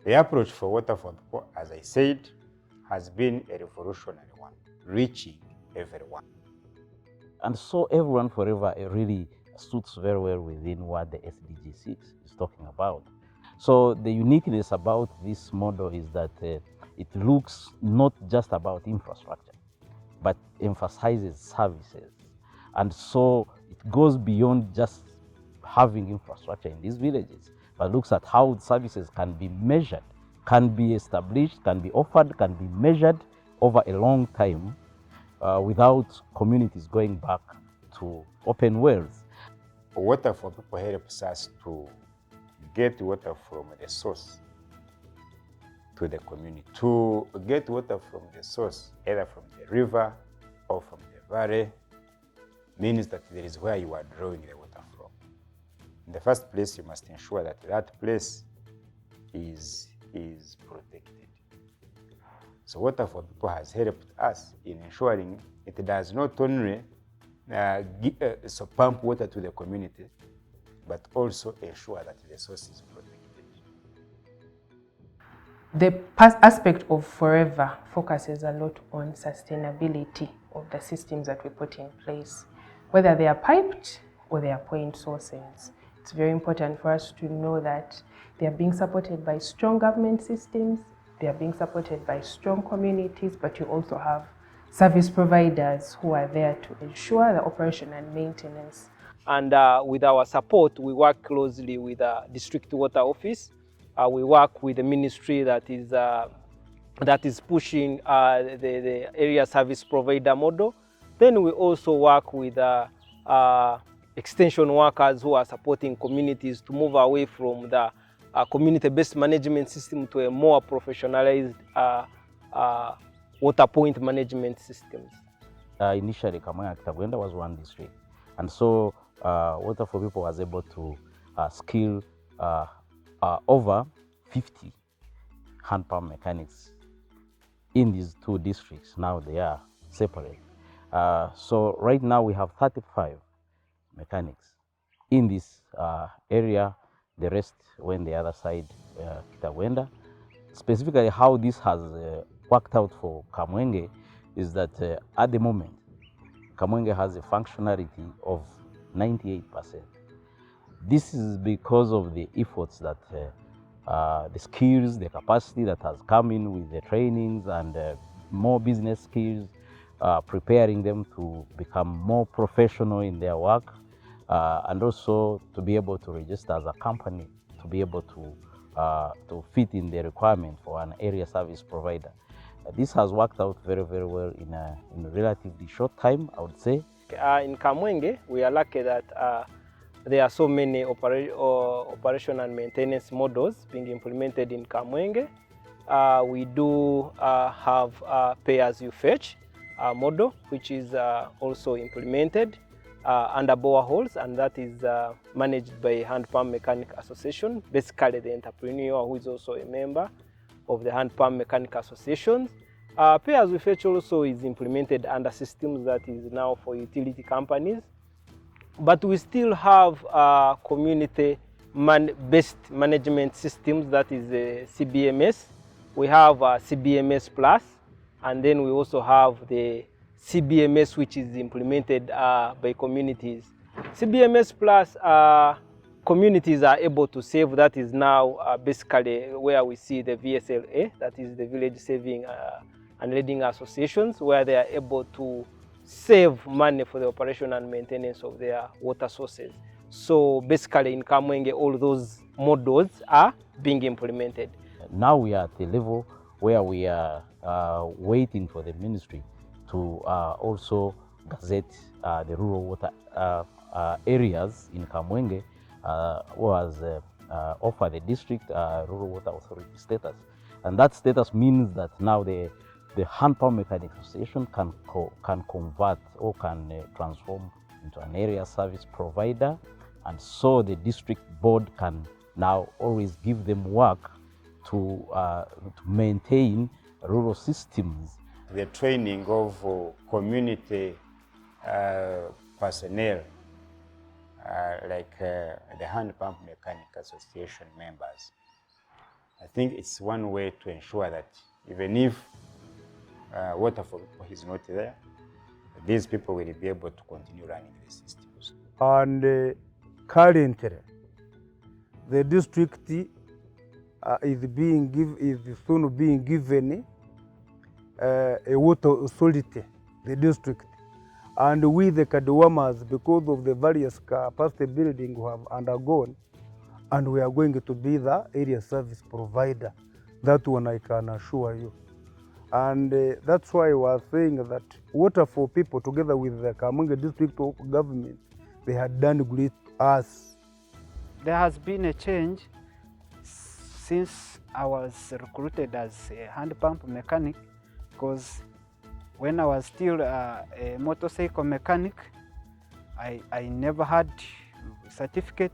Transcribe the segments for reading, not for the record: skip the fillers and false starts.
The approach for water for people, as I said, has been a revolutionary one, reaching everyone. And so everyone forever really suits very well within what the SDG 6 is talking about. So the uniqueness about this model is that it looks not just about infrastructure, but emphasizes services. And so it goes beyond just having infrastructure in these villages, but looks at how services can be measured, can be established, can be offered, can be measured over a long time without communities going back to open wells. Water for people helps us to get water from the source to the community. To get water from the source, either from the river or from the valley, means that there is where you are drawing the water from. In the first place, you must ensure that that place is protected. So water for people has helped us in ensuring it does not only pump water to the community, but also ensure that the source is protected. The aspect of Forever focuses a lot on sustainability of the systems that we put in place, whether they are piped or they are point sources. It's very important for us to know that they are being supported by strong government systems, they are being supported by strong communities, but you also have service providers who are there to ensure the operation and maintenance. And with our support, we work closely with the District Water Office. We work with the ministry that is pushing the area service provider model. Then we also work with extension workers who are supporting communities to move away from the community-based management system to a more professionalized water point management systems. Initially, Kamwenge was one district. And so Water for People was able to skill over 50 hand pump mechanics in these two districts. Now they are separate. So right now we have 35 mechanics in this area. The rest went the other side, Kitagwenda. Specifically how this has worked out for Kamwenge is that at the moment, Kamwenge has a functionality of 98%. This is because of the efforts that the skills, the capacity that has come in with the trainings and more business skills, preparing them to become more professional in their work, and also to be able to register as a company, to be able to fit in the requirement for an area service provider. This has worked out very, very well in a relatively short time, I would say. In Kamwenge, we are lucky that there are so many operation and maintenance models being implemented in Kamwenge. We do have pay-as-you-fetch model, which is also implemented under boreholes, and that is managed by Hand Pump Mechanic Association, basically the entrepreneur who is also a member of the Hand Pump Mechanic Associations. Pay-as-you-fetch also is implemented under systems that is now for utility companies. But we still have community-based management systems, that is CBMS. We have CBMS Plus, and then we also have the CBMS, which is implemented by communities. CBMS Plus, communities are able to save. That is now basically where we see the VSLA, that is the Village Saving and Leading Associations, where they are able to save money for the operation and maintenance of their water sources. So basically in Kamwenge, all those models are being implemented. Now we are at the level where we are waiting for the ministry to also gazette the rural water areas in Kamwenge, who has offered the district rural water authority status. And that status means that now the Hand Pump Mechanic Association can convert or can transform into an area service provider, and so the district board can now always give them work to maintain rural systems. The training of community personnel, like the Hand Pump Mechanic Association members, I think it's one way to ensure that even if water for people is not there, these people will be able to continue running the systems. And currently, the district is soon being given a water authority, the district. And we, the Kadwamas, because of the various capacity building we have undergone, and we are going to be the area service provider. That one I can assure you. And that's why we are saying that Water for People, together with the Kamwenge district government, they had done great to us. There has been a change since I was recruited as a hand pump mechanic, because when I was still a motorcycle mechanic, I never had a certificate,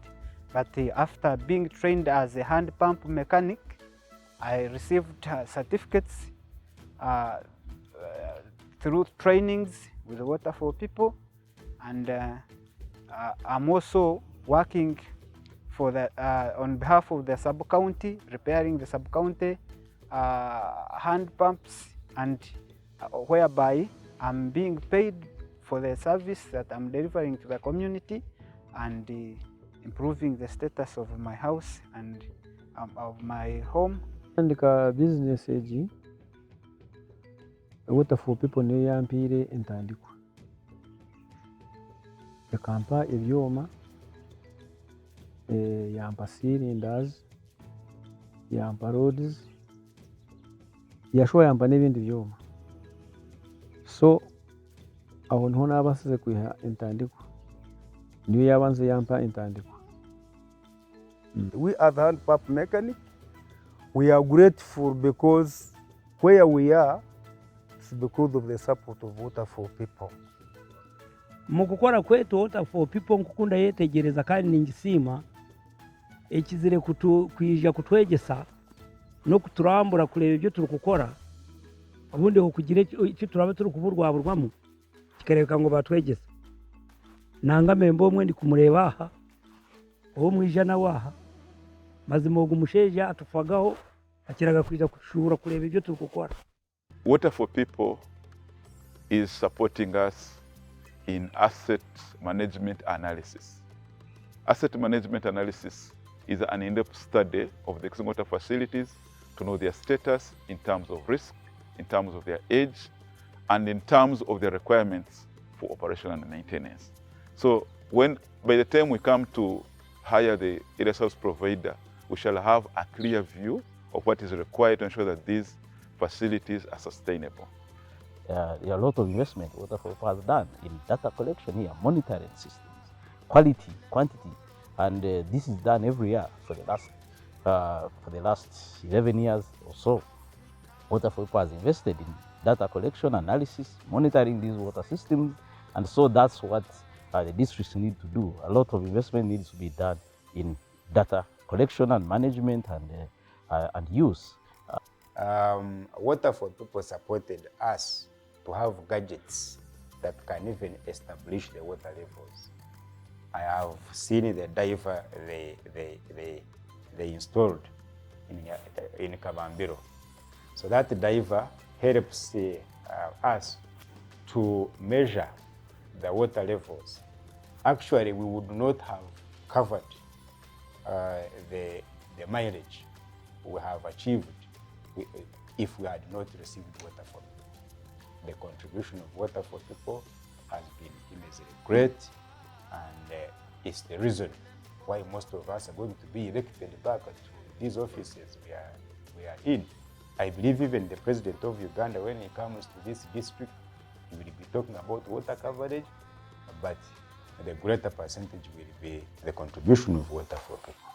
but after being trained as a hand pump mechanic, I received certificates through trainings with Water for People, and I'm also working for the, on behalf of the sub-county, repairing the sub-county hand pumps, and whereby I'm being paid for the service that I'm delivering to the community and improving the status of my house and of my home. Ndika business egi Water for People niyo yampire entandikwa, ekampa ebyoma, yampa cylinders, yampa rods, yashuwa yampa n'ebindi byoma. So aho niho nabasize kwiha entandikwa, niyo yabanza yampa entandikwa. We as hand pump mechanic, we are grateful because where we are, it's because of the support of Water for People. Mukukora kwetu Water for People nkukunda yetegereza kandi ningisima ekizire kwija kutwegesa no kuturambura kureba ibyo turi gukora, ubundi ho kugira icyo turaba turi kuburwaburwamo kikareka ngo batwegesa. Nangame mbomwe ndi kumureba aha uwo mwijana waha mazima ugu musheja atufagaho akiraga kwija kushura kureba ibyo turi gukora. Water for People is supporting us in asset management analysis. Asset management analysis is an in-depth study of the existing water facilities to know their status in terms of risk, in terms of their age, and in terms of their requirements for operation and maintenance. So by the time we come to hire the area service provider, we shall have a clear view of what is required to ensure that these facilities are sustainable. There are a lot of investment Water for People has done in data collection here, monitoring systems, quality, quantity, and this is done every year for the last 11 years or so. Water for People has invested in data collection, analysis, monitoring these water systems, and so that's what the districts need to do. A lot of investment needs to be done in data collection and management and use. Water for People supported us to have gadgets that can even establish the water levels. I have seen the diver they installed in Kabambiro. So that diver helps us to measure the water levels. Actually, we would not have covered the mileage we have achieved if we had not received Water for People. The contribution of Water for People has been immensely great, and it's the reason why most of us are going to be elected back to these offices we are in. I believe even the president of Uganda, when he comes to this district, he will be talking about water coverage, but the greater percentage will be the contribution of Water for People.